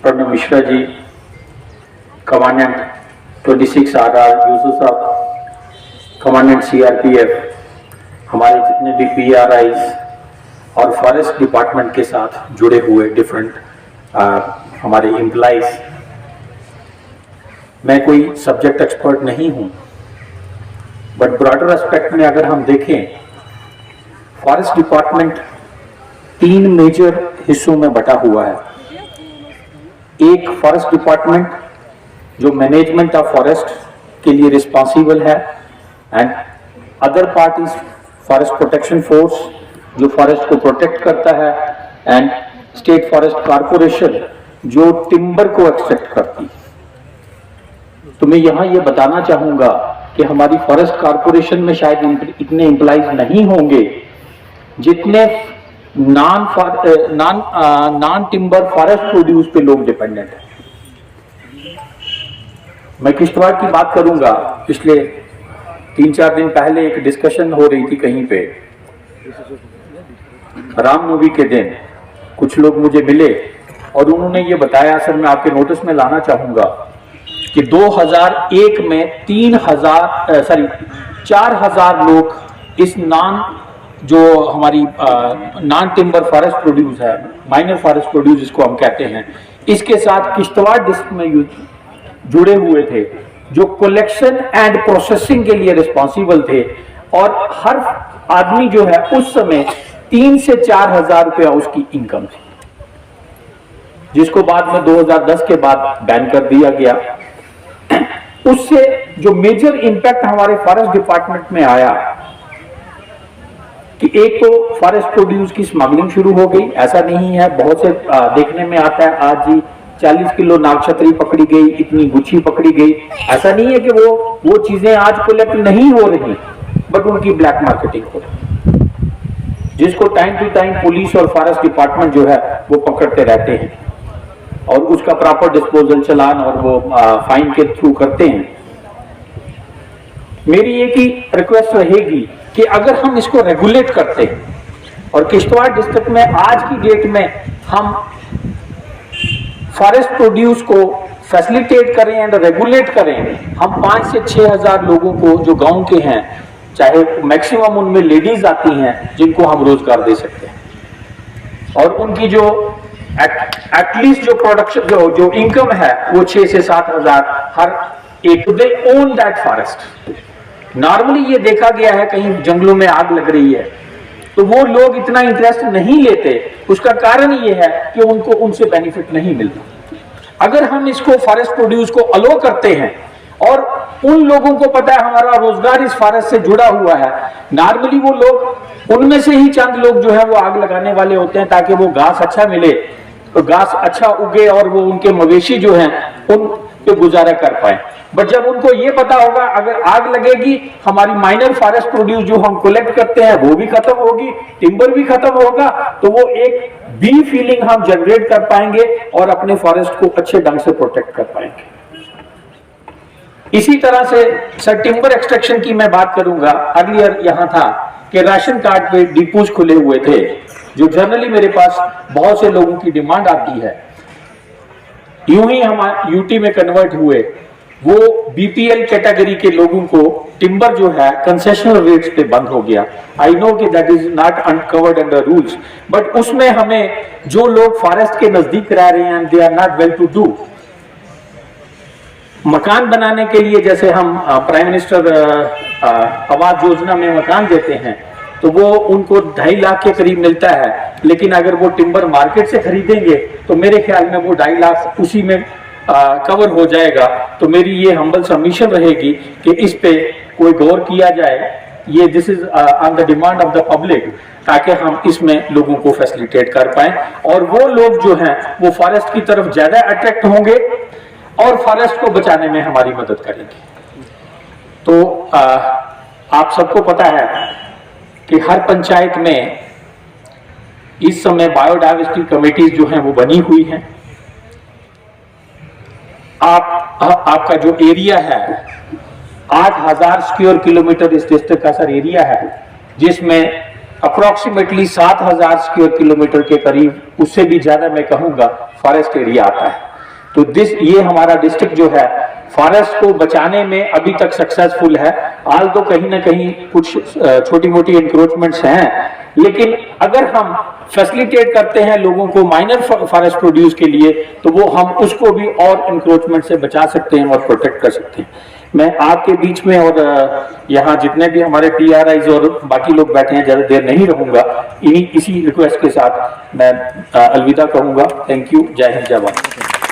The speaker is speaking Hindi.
प्रणव मिश्रा जी, कमांडेंट 26 RR यूसुफ साहब, कमांडेंट CRPF, हमारे जितने भी PRIs और फॉरेस्ट डिपार्टमेंट के साथ जुड़े हुए डिफरेंट हमारे एम्प्लॉइज। मैं कोई सब्जेक्ट एक्सपर्ट नहीं हूं, बट ब्रॉडर एस्पेक्ट में अगर हम देखें, फॉरेस्ट डिपार्टमेंट 3 मेजर हिस्सों में बटा हुआ है। एक फॉरेस्ट डिपार्टमेंट जो मैनेजमेंट ऑफ फॉरेस्ट के लिए रिस्पॉन्सिबल है, and other part is forest protection force जो फॉरेस्ट को प्रोटेक्ट करता है, एंड स्टेट फॉरेस्ट कॉर्पोरेशन जो टिम्बर को एक्सट्रैक्ट करती। तो मैं यहाँ ये बताना चाहूंगा कि हमारी फॉरेस्ट कॉर्पोरेशन में शायद इतने एम्प्लॉइज नहीं होंगे जितने नॉन टिम्बर फॉरेस्ट प्रोड्यूस पे लोग डिपेंडेंट हैं। मैं किश्तवाड़ की बात करूंगा। पिछले 3-4 दिन पहले एक डिस्कशन हो रही थी कहीं पे, रामनवमी के दिन कुछ लोग मुझे मिले और उन्होंने ये बताया, सर मैं आपके नोटिस में लाना चाहूंगा कि 2001 में 4,000 लोग इस जो हमारी नॉन टिम्बर फॉरेस्ट प्रोड्यूस है, माइनर फॉरेस्ट प्रोड्यूस जिसको हम कहते हैं, इसके साथ किश्तवाड़ डिस्ट्रिक्ट में जुड़े हुए थे, जो कलेक्शन एंड प्रोसेसिंग के लिए रिस्पॉन्सिबल थे। और हर आदमी जो है उस समय 3 से 4,000 रुपया उसकी इनकम थी, जिसको बाद में 2010 के बाद बैन कर दिया गया। उससे जो मेजर इंपैक्ट हमारे फॉरेस्ट डिपार्टमेंट में आया कि एक तो फॉरेस्ट प्रोड्यूस की स्मगलिंग शुरू हो गई। ऐसा नहीं है, बहुत से देखने में आता है आज जी 40 किलो नागछत्री पकड़ी गई, इतनी गुच्छी पकड़ी गई। ऐसा नहीं है कि वो चीजें आज कलेक्ट नहीं हो रही, बट उनकी ब्लैक मार्केटिंग हो रही, जिसको टाइम टू टाइम पुलिस और फॉरेस्ट डिपार्टमेंट जो है वो पकड़ते रहते हैं और उसका प्रॉपर डिस्पोजल चालान और वो फाइन के थ्रू करते हैं। मेरी एक ही रिक्वेस्ट रहेगी कि अगर हम इसको रेगुलेट करते हैं और किश्तवाड़ डिस्ट्रिक्ट में आज की डेट में हम फॉरेस्ट प्रोड्यूस को फैसिलिटेट करें एंड रेगुलेट करें, हम 5 से 6,000 लोगों को जो गांव के हैं, चाहे मैक्सिमम उनमें लेडीज आती हैं, जिनको हम रोजगार दे सकते हैं और उनकी जो एटलीस्ट जो प्रोडक्शन जो इनकम है वो 6 से 7,000 हर एक। दे ओन दैट फॉरेस्ट। नॉर्मली ये देखा गया है कहीं जंगलों में आग लग रही है तो वो लोग इतना इंटरेस्ट नहीं लेते। उसका कारण ये है कि उनको उनसे बेनिफिट नहीं मिलता। अगर हम इसको फॉरेस्ट प्रोड्यूस को अलो करते हैं और उन लोगों को पता है हमारा रोजगार इस फॉरेस्ट से जुड़ा हुआ है, नॉर्मली वो लोग उनमें से ही चंद लोग जो है वो आग लगाने वाले होते हैं ताकि वो घास अच्छा मिले, तो घास अच्छा उगे और वो उनके मवेशी जो हैं उन पे गुजारा कर पाए। बट जब उनको ये पता होगा अगर आग लगेगी हमारी माइनर फॉरेस्ट प्रोड्यूस जो हम कलेक्ट करते हैं वो भी खत्म होगी, टिम्बर भी खत्म होगा, तो वो एक बी फीलिंग हम जनरेट कर पाएंगे और अपने फॉरेस्ट को अच्छे ढंग से प्रोटेक्ट कर पाएंगे। इसी तरह से सर टिम्बर एक्सट्रैक्शन की मैं बात करूंगा। अर्लियर यहां था कि राशन कार्ड पे डिपोज खुले हुए थे, जो जनरली मेरे पास बहुत से लोगों की डिमांड आती है। यूं ही हम यूटी में कन्वर्ट हुए, वो बीपीएल कैटेगरी के लोगों को टिम्बर जो है कंसेशनल रेट्स पे बंद हो गया। आई नो कि that is not uncovered under rules, but उसमें हमें जो लोग फॉरेस्ट के नजदीक रह रहे हैं they are not well to do, मकान बनाने के लिए जैसे हम प्राइम मिनिस्टर आवास योजना में मकान देते हैं तो वो उनको 2.5 लाख के करीब मिलता है, लेकिन अगर वो टिम्बर मार्केट से खरीदेंगे तो मेरे ख्याल में वो 2.5 लाख उसी में कवर हो जाएगा। तो मेरी ये हम्बल सबमिशन रहेगी कि इस पे कोई गौर किया जाए। ये this is on the demand of the public, ताकि हम इसमें लोगों को फैसिलिटेट कर पाए और वो लोग जो हैं वो फॉरेस्ट की तरफ ज्यादा अट्रैक्ट होंगे और फॉरेस्ट को बचाने में हमारी मदद करेंगे। तो आप सबको पता है कि हर पंचायत में इस समय बायोडाइवर्सिटी कमेटीज जो हैं वो बनी हुई हैं। आपका जो एरिया है 8,000 स्क्वायर किलोमीटर इस डिस्ट्रिक्ट का सर एरिया है, जिसमें अप्रोक्सीमेटली 7,000 स्क्वायर किलोमीटर के करीब, उससे भी ज्यादा मैं कहूंगा, फॉरेस्ट एरिया आता है। तो ये हमारा डिस्ट्रिक्ट जो है फॉरेस्ट को बचाने में अभी तक सक्सेसफुल है। हाल तो कहीं ना कहीं कुछ छोटी मोटी इंक्रोचमेंट्स हैं, लेकिन अगर हम फैसिलिटेट करते हैं लोगों को माइनर फॉरेस्ट प्रोड्यूस के लिए, तो वो हम उसको भी और इंक्रोचमेंट से बचा सकते हैं और प्रोटेक्ट कर सकते हैं। मैं आपके बीच में और यहाँ जितने भी हमारे TRIs और बाकी लोग बैठे हैं, ज़्यादा देर नहीं रहूँगा। इसी रिक्वेस्ट के साथ मैं अलविदा कहूँगा। Thank you. जय हिंद, जय भारत।